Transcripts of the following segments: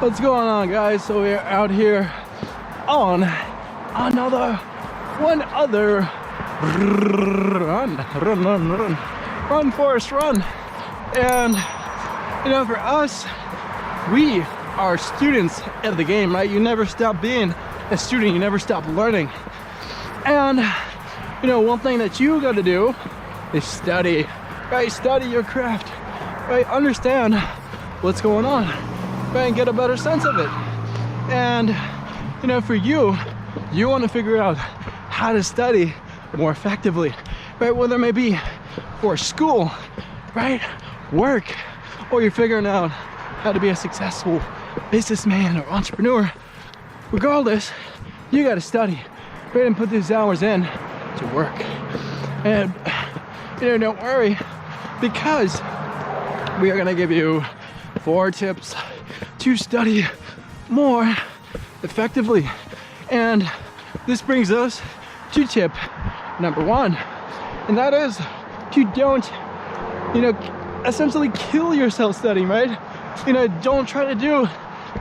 What's going on, guys? So we're out here on one other run, Forrest, run. And you know, for us, we are students of the game, right? You never stop being a student, you never stop learning. And you know, one thing that you got to do is study, right? Study your craft, right? Understand what's going on, right? And get a better sense of it. And you know, for you want to figure out how to study more effectively, right? Whether it may be for school, right? Work, or you're figuring out how to be a successful businessman or entrepreneur. Regardless, you got to study, right? And put these hours in to work. And you know, don't worry, because we are going to give you 4 tips to study more effectively. And this brings us to tip number 1, and that is to don't, you know, essentially kill yourself studying, right? You know, don't try to do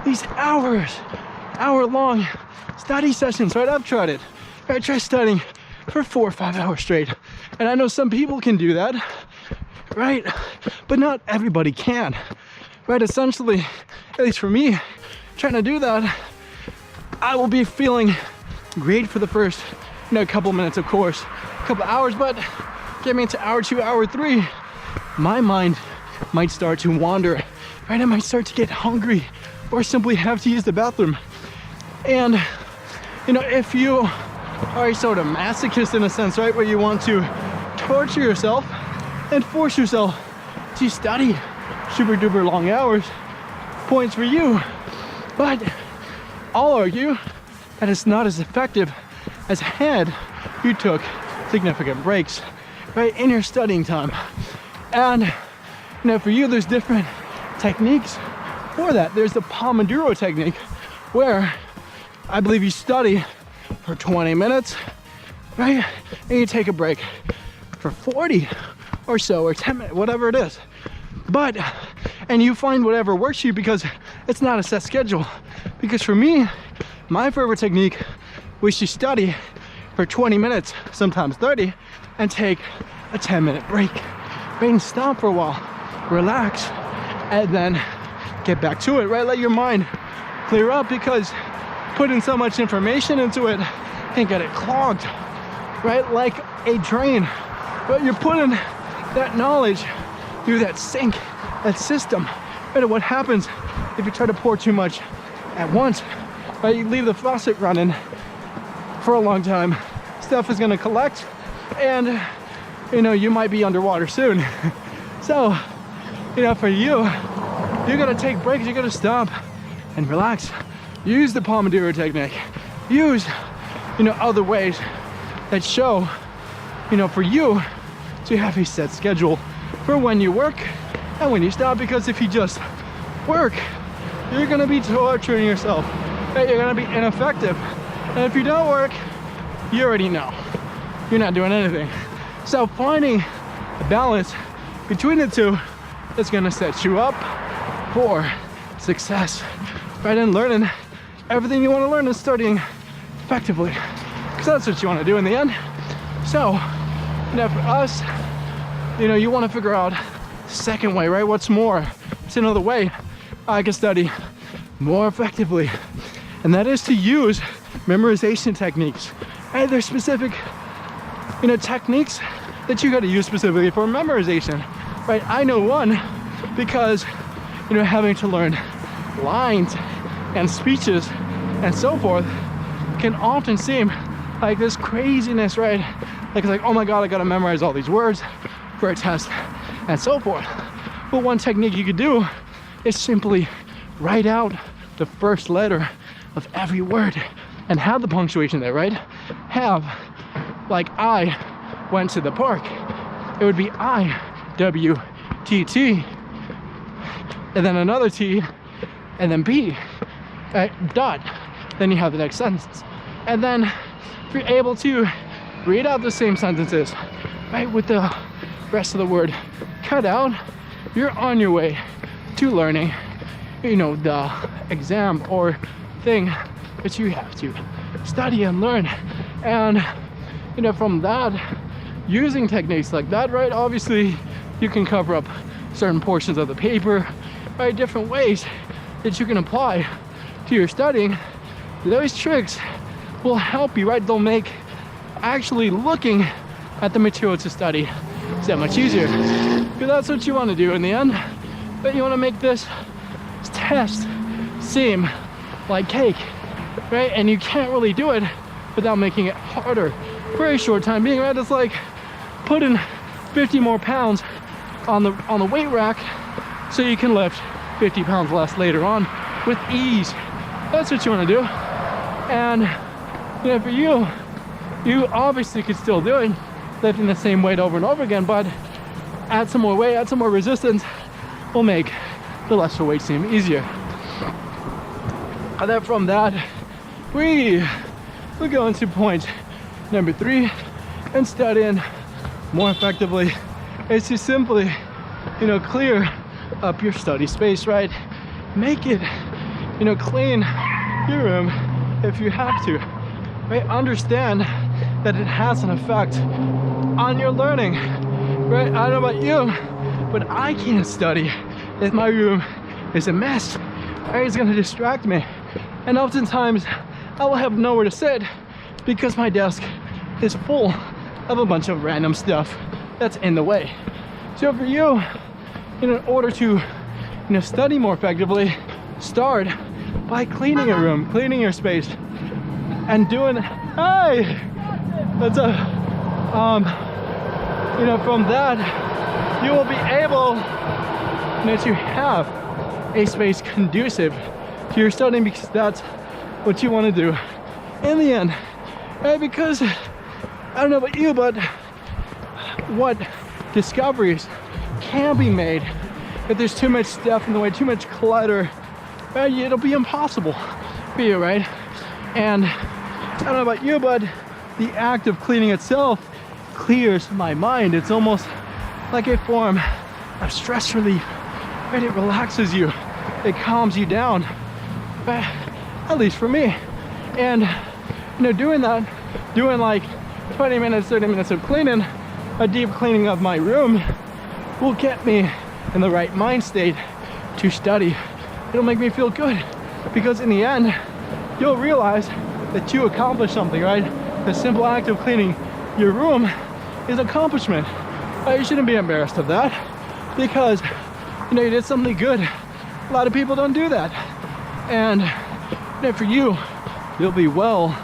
these hour-long study sessions, right? I've tried it. I tried studying for 4 or 5 hours straight, and I know some people can do that, right? But not everybody can, right? Essentially, at least for me, trying to do that, I will be feeling great for the first, you know, couple minutes, of course, a couple hours, but get me into hour 2, hour 3, my mind might start to wander, right? I might start to get hungry or simply have to use the bathroom. And you know, if you are a sort of masochist in a sense, right, where you want to torture yourself and force yourself to study super duper long hours, points for you. But I'll argue that it's not as effective as had you took significant breaks, right, in your studying time. And you know, for you, there's different techniques for that. There's the Pomodoro technique, where I believe you study for 20 minutes, right? And you take a break for 40 or so, or 10 minutes, whatever it is. And you find whatever works for you, because it's not a set schedule. Because for me, my favorite technique was to study for 20 minutes, sometimes 30, and take a 10-minute break. Right? And stop for a while, relax, and then get back to it, right? Let your mind clear up, because putting so much information into it can get it clogged, right? Like a drain. But you're putting that knowledge through that sink, that system. Right? And what happens if you try to pour too much at once, right? You leave the faucet running for a long time, stuff is gonna collect, and you know, you might be underwater soon. So, you know, for you, you're gonna take breaks, you're gonna stop and relax. Use the Pomodoro technique. Use, you know, other ways that show, you know, for you to have a set schedule for when you work and when you stop. Because if you just work, you're gonna be torturing yourself, right? You're gonna be ineffective. And if you don't work, you already know you're not doing anything. So finding a balance between the two is gonna set you up for success, right? And learning everything you want to learn and studying effectively, because that's what you want to do in the end. So, you know, for us, you know, you want to figure out the second way, right? What's more? It's another way I can study more effectively, and that is to use memorization techniques. Right? There's specific, you know, techniques that you got to use specifically for memorization, right? I know one, because you know, having to learn lines and speeches and so forth can often seem like this craziness, right? Like, it's like, oh my God, I gotta memorize all these words for a test and so forth. But one technique you could do is simply write out the first letter of every word and have the punctuation there, right? Have, like, I went to the park. It would be I-W-T-T, and then another T, and then B, dot. Then you have the next sentence. And then if you're able to read out the same sentences, right, with the rest of the word cut out, you're on your way to learning the exam or thing that you have to study and learn. And from that, using techniques like that, right, obviously you can cover up certain portions of the paper, right, different ways that you can apply to your studying. Those tricks will help you, right? They'll make actually looking at the material to study that much easier, because that's what you want to do in the end. But you want to make this test seem like cake, right? And you can't really do it without making it harder for a short time being, right? It's like putting 50 more pounds on the weight rack so you can lift 50 pounds less later on with ease. That's what you want to do. And for you obviously could still do it, lifting the same weight over and over again, but add some more weight, add some more resistance, will make the lesser weight seem easier. And then from that, we go into point number 3, and studying more effectively is to simply, clear up your study space, right? Make it, clean your room if you have to, right? Understand that it has an effect on your learning, right? I don't know about you, but I can't study if my room is a mess, right? It's gonna distract me. And oftentimes I will have nowhere to sit because my desk is full of a bunch of random stuff that's in the way. So for you, in order to study more effectively, start by cleaning your room, cleaning your space, and doing, hey, that's from that, you will be able to have a space conducive to your studying, because that's what you want to do in the end, right? Because I don't know about you, but what discoveries can be made if there's too much stuff in the way, too much clutter, right? It'll be impossible for you, right? And I don't know about you, but the act of cleaning itself clears my mind. It's almost like a form of stress relief, right? It relaxes you, it calms you down, but at least for me. And doing that, doing like 20 minutes, 30 minutes of cleaning, a deep cleaning of my room, will get me in the right mind state to study. It'll make me feel good, because in the end, you'll realize that you accomplished something, right? The simple act of cleaning your room is an accomplishment. You shouldn't be embarrassed of that, because you did something good. A lot of people don't do that. And for you, you'll be well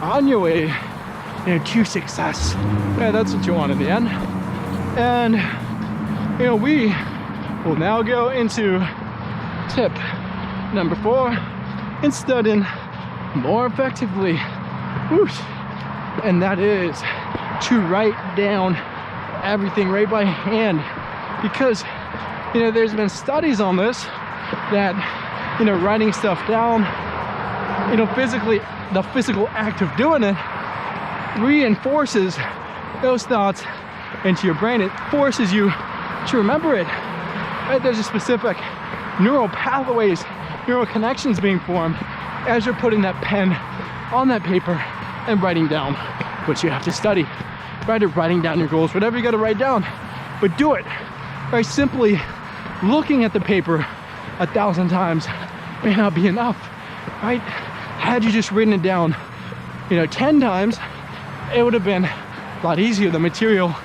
on your way to success. Yeah, that's what you want in the end. And we will now go into tip number 4 in studying more effectively. Whoosh. And that is to write down everything right by hand, because there's been studies on this that writing stuff down, physically, the physical act of doing it reinforces those thoughts into your brain. It forces you to remember it, right? There's a specific neural pathways, neural connections being formed as you're putting that pen on that paper and writing down what you have to study, right? Or writing down your goals, whatever you got to write down, but do it, right? Simply looking at the paper 1,000 times may not be enough, right? Had you just written it down 10 times, it would have been a lot easier. The material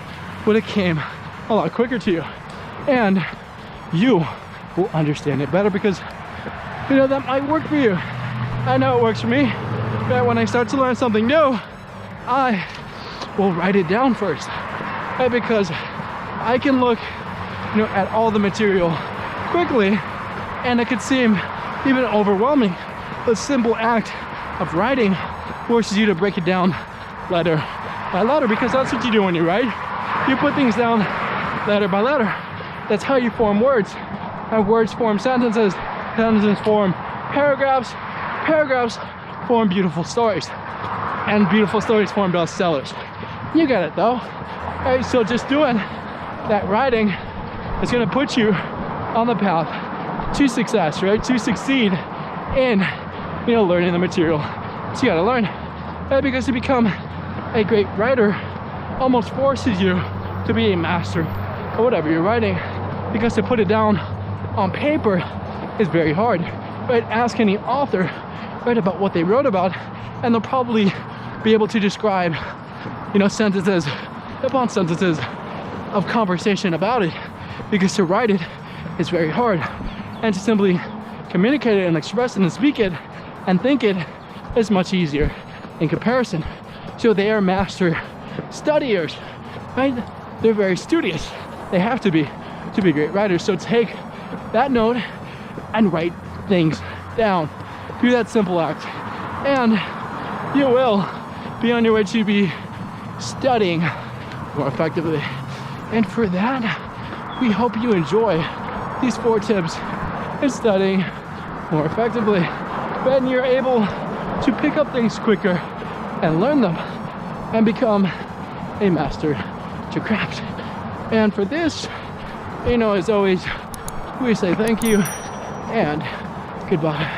would have came a lot quicker to you, and you will understand it better, because that might work for you. I know it works for me, but when I start to learn something new, I will write it down first, right? Because I can look at all the material quickly, and it could seem even overwhelming. The simple act of writing forces you to break it down letter by letter, because that's what you do when you write. You put things down letter by letter. That's how you form words. And words form sentences, sentences form paragraphs, paragraphs form beautiful stories, and beautiful stories form bestsellers. You get it though, right? So just doing that writing is going to put you on the path to success, right? To succeed in, you know, learning the material. So you gotta learn. And because to become a great writer almost forces you to be a master of whatever you're writing. Because to put it down on paper is very hard. Right? Ask any author, right, about what they wrote about, and they'll probably be able to describe, you know, sentences upon sentences of conversation about it. Because to write it is very hard, and to simply communicate it and express it and speak it and think it is much easier in comparison. So they are master studiers, right? They're very studious. They have to be great writers. So take that note and write things down. Do that simple act, and you will be on your way to be studying more effectively. And for that, we hope you enjoy these 4 tips in studying more effectively. Then you're able to pick up things quicker and learn them and become a master at your craft. And for this, you know, as always, we say thank you and goodbye.